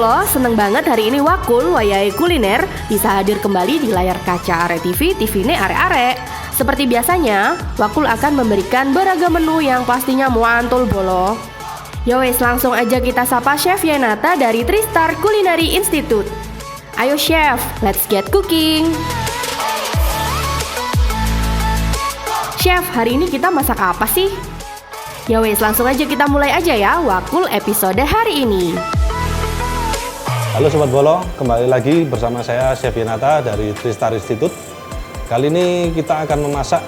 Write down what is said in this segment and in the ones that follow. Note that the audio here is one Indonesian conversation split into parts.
Bolo, seneng banget hari ini Wakul Wayai Kuliner bisa hadir kembali di layar kaca Are TV, TV-ne are-are. Seperti biasanya, Wakul akan memberikan beragam menu yang pastinya muantul Bolo. Yowes, langsung aja kita sapa Chef Yenata dari Tristar Culinary Institute. Ayo Chef, let's get cooking. Chef, hari ini kita masak apa sih? Yowes, langsung aja kita mulai aja ya Wakul episode hari ini. Halo Sobat Bolo, kembali lagi bersama saya Chef Yenata dari Tristar Institute. Kali ini kita akan memasak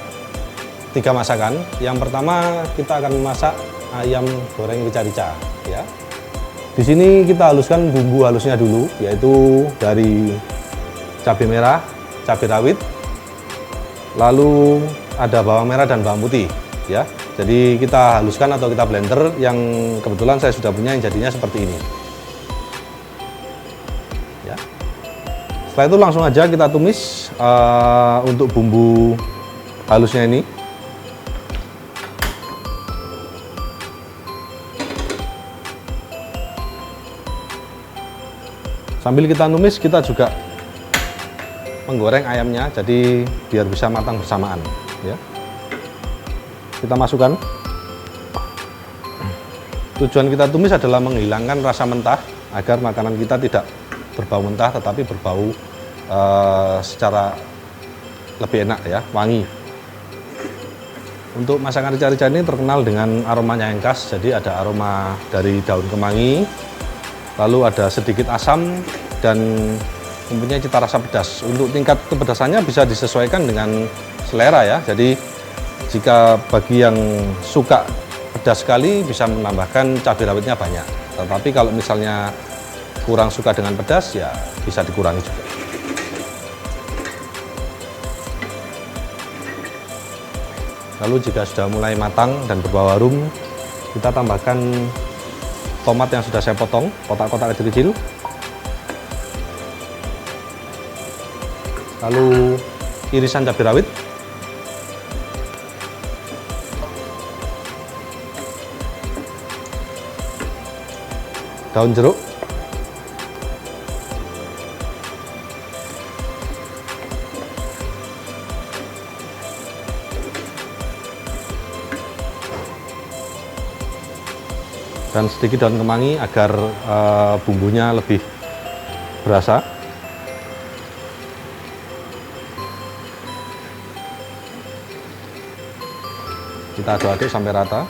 3 masakan. Yang pertama kita akan memasak ayam goreng rica-rica ya. Di sini kita haluskan bumbu halusnya dulu, yaitu dari cabai merah, cabai rawit, lalu ada bawang merah dan bawang putih ya. Jadi kita haluskan atau kita blender, yang kebetulan saya sudah punya yang jadinya seperti ini. Ya. Setelah itu langsung aja kita tumis untuk bumbu halusnya ini. Sambil kita numis, kita juga menggoreng ayamnya, jadi biar bisa matang bersamaan ya. Kita masukkan. Tujuan kita tumis adalah menghilangkan rasa mentah agar makanan kita tidak berbau mentah tetapi berbau secara lebih enak ya, wangi. Untuk masakan rica-rica ini terkenal dengan aromanya yang khas, jadi ada aroma dari daun kemangi, lalu ada sedikit asam dan mempunyai cita rasa pedas. Untuk tingkat kepedasannya bisa disesuaikan dengan selera ya. Jadi jika bagi yang suka pedas sekali bisa menambahkan cabai rawitnya banyak. Tetapi kalau misalnya kurang suka dengan pedas ya bisa dikurangi juga. Lalu jika sudah mulai matang dan berbau harum, kita tambahkan tomat yang sudah saya potong kotak-kotak kecil-kecil. Lalu irisan cabai rawit. Daun jeruk. Dan sedikit daun kemangi agar bumbunya lebih berasa. Kita aduk-aduk sampai rata.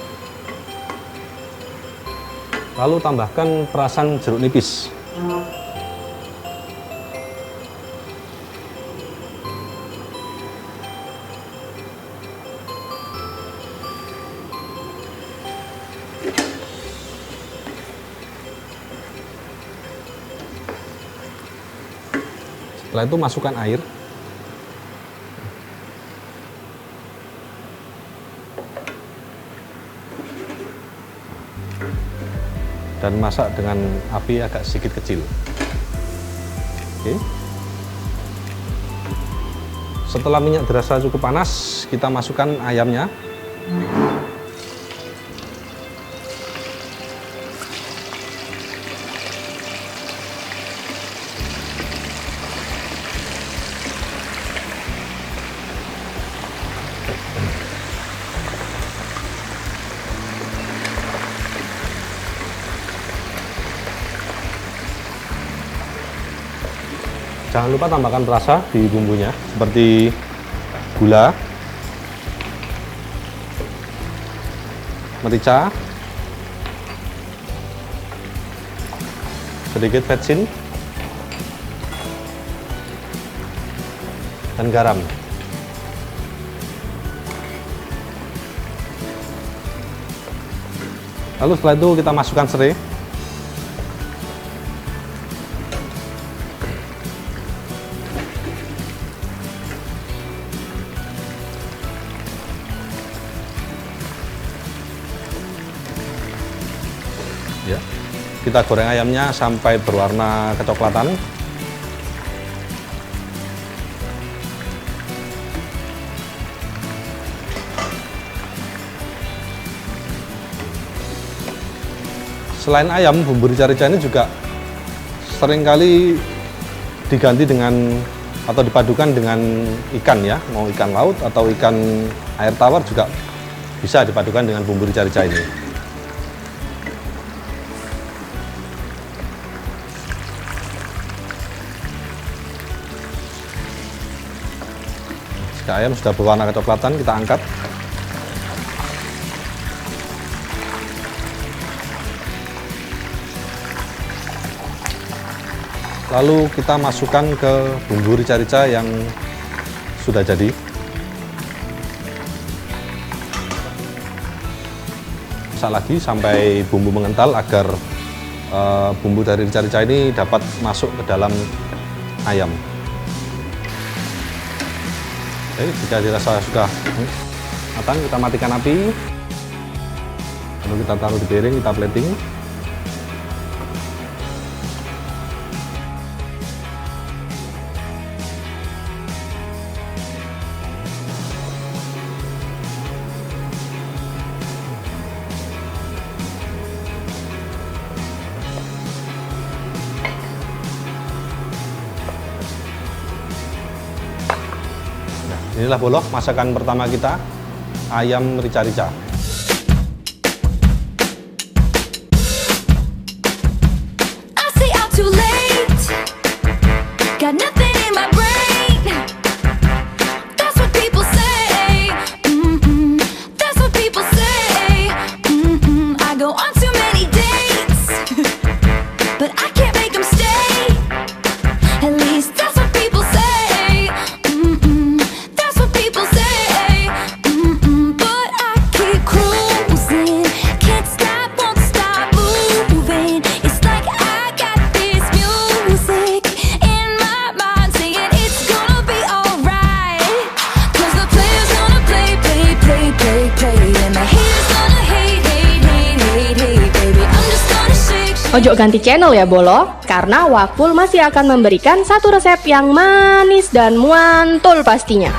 Lalu tambahkan perasan jeruk nipis. Setelah itu masukkan air. Dan masak dengan api agak sedikit kecil. Oke. Setelah minyak dirasa cukup panas, kita masukkan ayamnya. Jangan lupa tambahkan perasa di bumbunya, seperti gula, merica, sedikit vetsin, dan garam. Lalu setelah itu kita masukkan serai. Ya. Kita goreng ayamnya sampai berwarna kecoklatan. Selain ayam, bumbu rica-rica ini juga seringkali diganti dengan atau dipadukan dengan ikan ya, mau ikan laut atau ikan air tawar juga bisa dipadukan dengan bumbu rica-rica ini. Jika ayam sudah berwarna kecoklatan, kita angkat. Lalu kita masukkan ke bumbu rica-rica yang sudah jadi. Masak lagi sampai bumbu mengental agar bumbu dari rica-rica ini dapat masuk ke dalam ayam. Oke, jika dirasa sudah matang, kita matikan api. Lalu kita taruh di piring, kita plating. Inilah Bolo, masakan pertama kita, ayam rica-rica. Ojo ganti channel ya Bolo, karena Wakful masih akan memberikan satu resep yang manis dan mantul pastinya.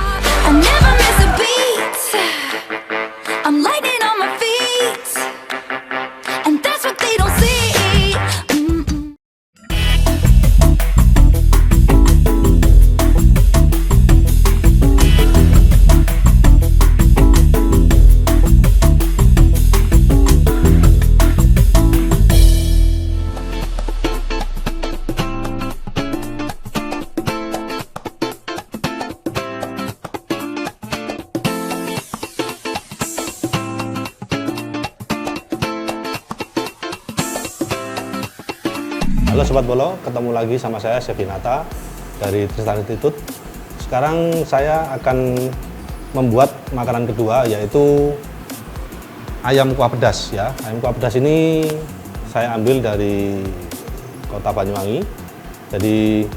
Halo Sobat Bolo, ketemu lagi sama saya Chef Hinata dari Tristan Institute. Sekarang saya akan membuat makanan kedua, yaitu ayam kuah pedas ya. Ayam kuah pedas ini saya ambil dari kota Banyuwangi. Jadi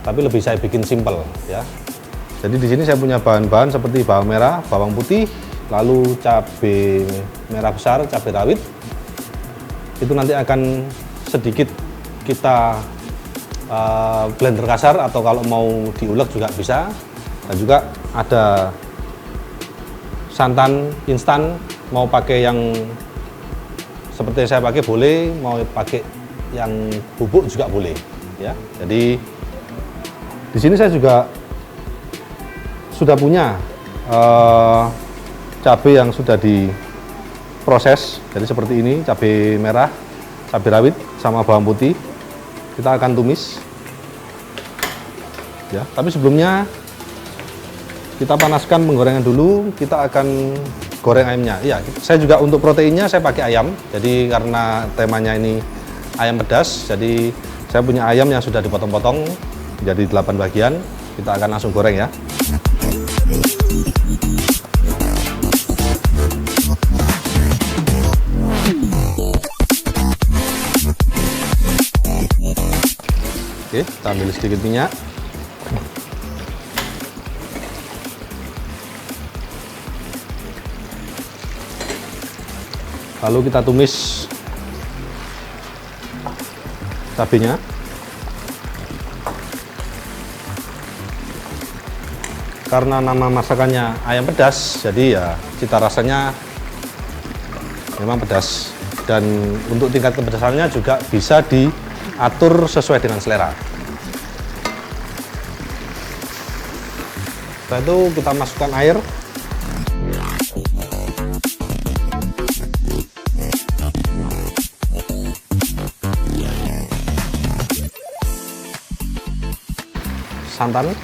tapi lebih saya bikin simple ya. Jadi di sini saya punya bahan-bahan seperti bawang merah, bawang putih, lalu cabai merah besar, cabai rawit. Itu nanti akan sedikit kita blender kasar, atau kalau mau diulek juga bisa. Dan juga ada santan instan, mau pakai yang seperti saya pakai boleh, mau pakai yang bubuk juga boleh ya. Jadi di sini saya juga sudah punya cabai yang sudah diproses. Jadi seperti ini, cabai merah, cabai rawit sama bawang putih. Kita akan tumis ya, tapi sebelumnya kita panaskan penggorengan dulu. Kita akan goreng ayamnya. Iya, saya juga untuk proteinnya saya pakai ayam. Jadi karena temanya ini ayam pedas, jadi saya punya ayam yang sudah dipotong-potong jadi 8 bagian. Kita akan langsung goreng ya. Oke, kita ambil sedikit minyak. Lalu kita tumis cabenya. Karena nama masakannya ayam pedas, jadi ya cita rasanya memang pedas. Dan untuk tingkat kepedasannya juga bisa atur sesuai dengan selera. Setelah itu kita masukkan air. Santan.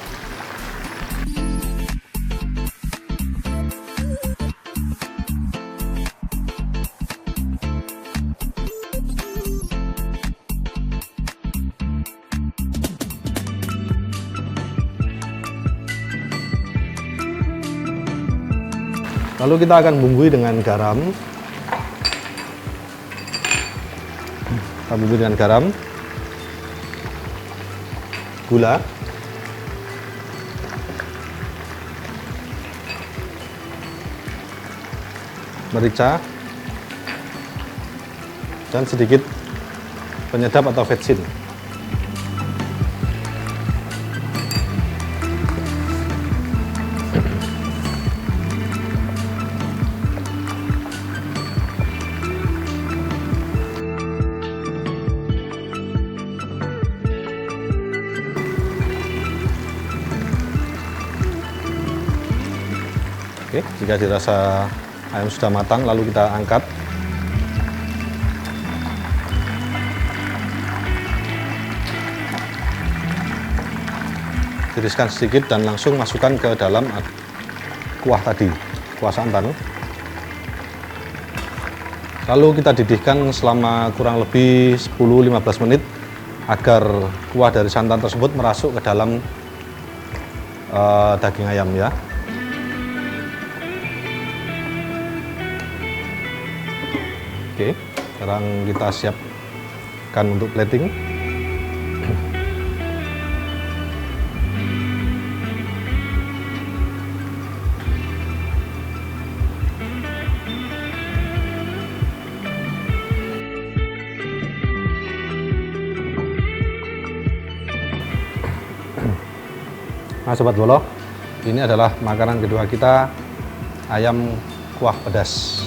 Lalu kita akan bumbui dengan garam. Kita bumbui dengan garam, gula, merica, dan sedikit penyedap atau vetsin. Oke, jika dirasa ayam sudah matang, lalu kita angkat. Tiriskan sedikit dan langsung masukkan ke dalam kuah tadi, kuah santan. Lalu kita didihkan selama kurang lebih 10-15 menit agar kuah dari santan tersebut merasuk ke dalam daging ayam ya. Oke, sekarang kita siapkan untuk plating. Nah Sobat Bolo, ini adalah makanan kedua kita, ayam kuah pedas.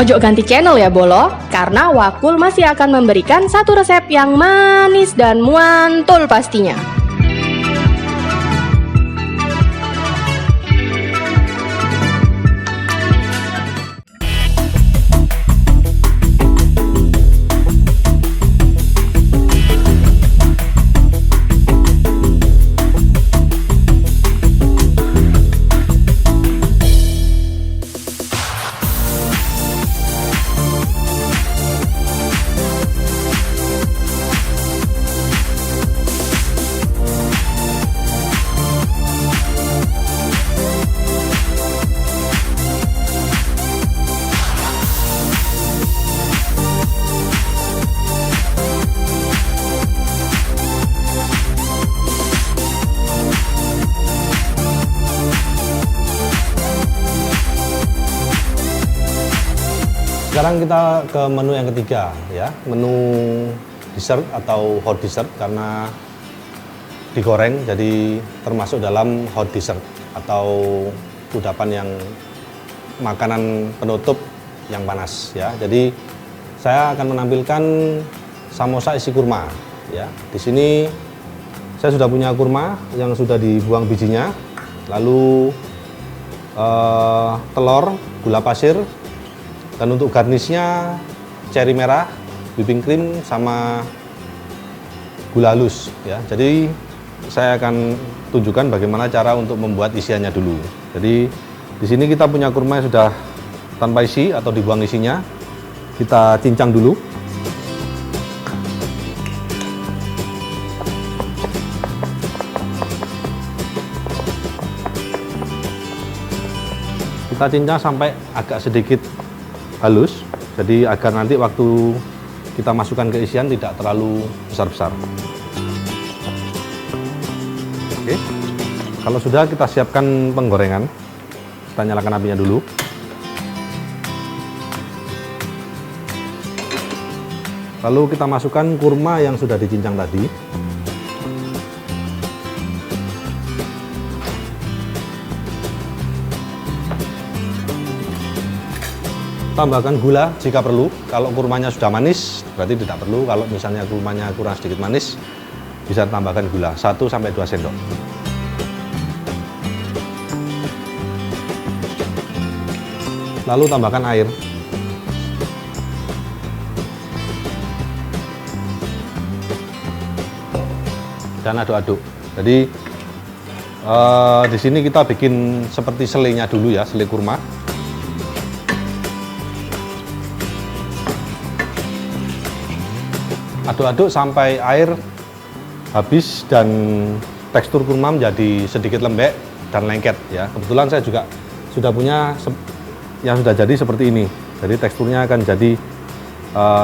Ojo ganti channel ya Bolo, karena Wakul masih akan memberikan satu resep yang manis dan mantul pastinya. Sekarang kita ke menu yang ketiga ya, menu dessert atau hot dessert karena digoreng jadi termasuk dalam hot dessert atau kudapan yang makanan penutup yang panas ya. Jadi saya akan menampilkan samosa isi kurma ya. Di sini saya sudah punya kurma yang sudah dibuang bijinya, lalu telur, gula pasir. Dan untuk garnisnya ceri merah, whipping cream, sama gula halus ya. Jadi saya akan tunjukkan bagaimana cara untuk membuat isiannya dulu. Jadi di sini kita punya kurma yang sudah tanpa isi atau dibuang isinya. Kita cincang dulu. Kita cincang sampai agak sedikit halus, jadi agar nanti waktu kita masukkan ke isian tidak terlalu besar-besar. Oke, kalau sudah kita siapkan penggorengan, kita nyalakan apinya dulu. Lalu kita masukkan kurma yang sudah dicincang tadi. Tambahkan gula jika perlu. Kalau kurmanya sudah manis, berarti tidak perlu. Kalau misalnya kurmanya kurang sedikit manis, bisa tambahkan gula 1-2 sendok. Lalu tambahkan air. Dan aduk-aduk. Jadi di sini kita bikin seperti selainya dulu ya, selai kurma. Aduk-aduk sampai air habis dan tekstur kurma menjadi sedikit lembek dan lengket ya. Kebetulan saya juga sudah punya yang sudah jadi seperti ini. Jadi teksturnya akan jadi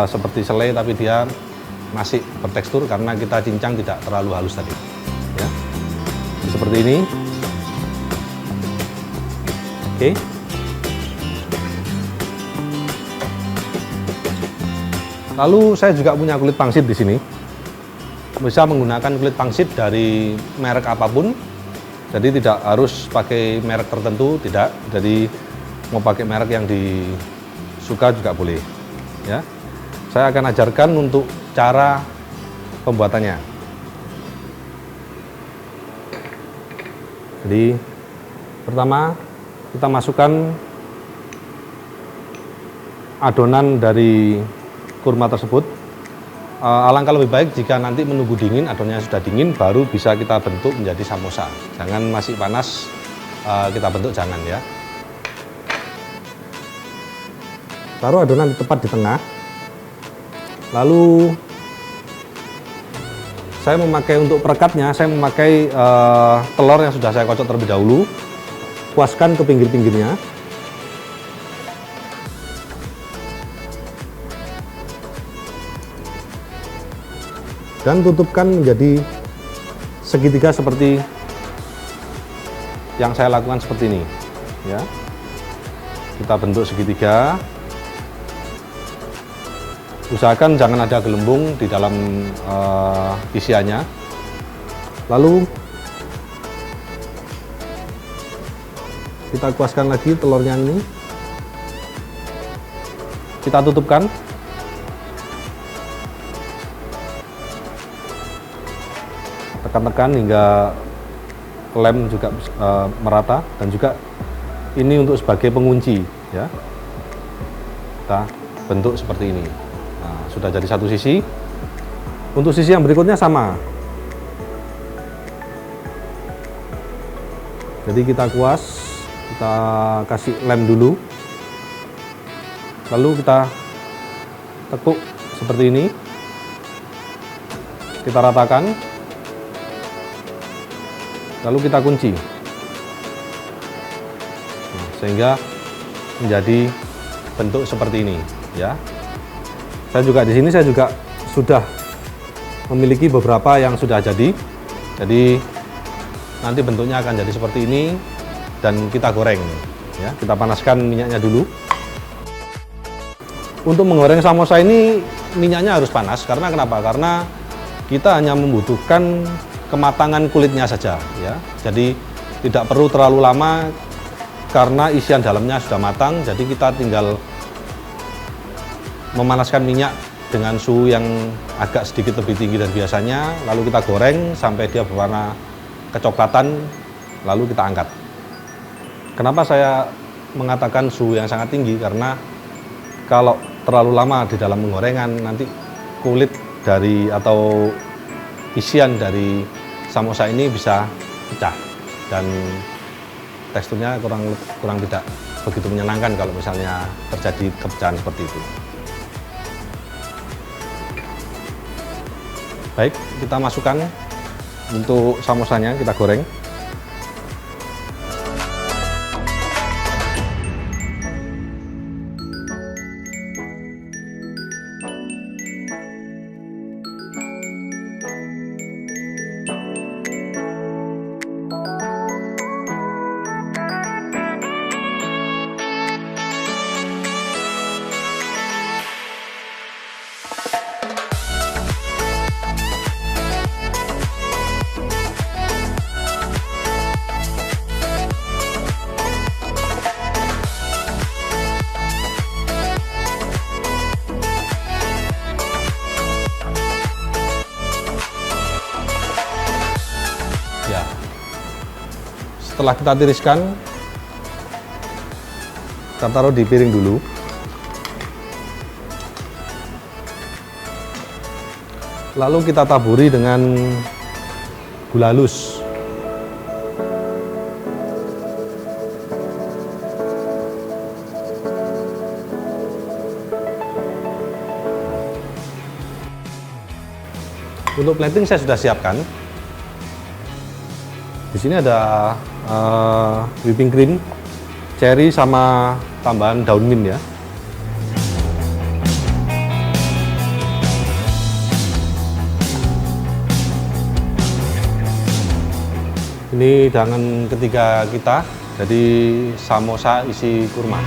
seperti selai tapi dia masih bertekstur karena kita cincang tidak terlalu halus tadi ya. Seperti ini. Oke. Lalu saya juga punya kulit pangsit di sini. Bisa menggunakan kulit pangsit dari merek apapun. Jadi tidak harus pakai merek tertentu, tidak. Jadi mau pakai merek yang disuka juga boleh ya. Saya akan ajarkan untuk cara pembuatannya. Jadi pertama kita masukkan adonan dari kurma tersebut. Alangkah lebih baik jika nanti menunggu dingin, adonannya sudah dingin baru bisa kita bentuk menjadi samosa. Jangan masih panas kita bentuk, jangan ya. Taruh adonan tepat di tengah. Lalu saya memakai untuk perekatnya, saya memakai telur yang sudah saya kocok terlebih dahulu. Puaskan ke pinggir-pinggirnya. Dan tutupkan menjadi segitiga seperti yang saya lakukan seperti ini ya. Kita bentuk segitiga. Usahakan jangan ada gelembung di dalam isiannya. Lalu kita kuaskan lagi telurnya ini. Kita tutupkan. Tekan-tekan hingga lem juga merata, dan juga ini untuk sebagai pengunci ya. Kita bentuk seperti ini. Sudah jadi satu sisi. Untuk sisi yang berikutnya sama. Jadi kita kuas, kita kasih lem dulu. Lalu kita tekuk seperti ini. Kita ratakan. Lalu kita kunci. Sehingga menjadi bentuk seperti ini ya. Saya juga di sini sudah memiliki beberapa yang sudah jadi. Jadi nanti bentuknya akan jadi seperti ini dan kita goreng ya. Kita panaskan minyaknya dulu. Untuk menggoreng samosa ini minyaknya harus panas karena kenapa? Karena kita hanya membutuhkan kematangan kulitnya saja ya. Jadi tidak perlu terlalu lama karena isian dalamnya sudah matang. Jadi kita tinggal memanaskan minyak dengan suhu yang agak sedikit lebih tinggi dari biasanya, lalu kita goreng sampai dia berwarna kecoklatan, lalu kita angkat. Kenapa saya mengatakan suhu yang sangat tinggi? Karena kalau terlalu lama di dalam penggorengan, nanti kulit dari atau isian dari samosa ini bisa pecah dan teksturnya kurang tidak begitu menyenangkan kalau misalnya terjadi kepecahan seperti itu. Baik, kita masukkan untuk samosanya, kita goreng. Setelah kita tiriskan, kita taruh di piring dulu. Lalu kita taburi dengan gula halus. Untuk plating saya sudah siapkan. Di sini ada whipping cream, cherry sama tambahan daun mint ya. Ini hidangan ketiga kita, jadi samosa isi kurma.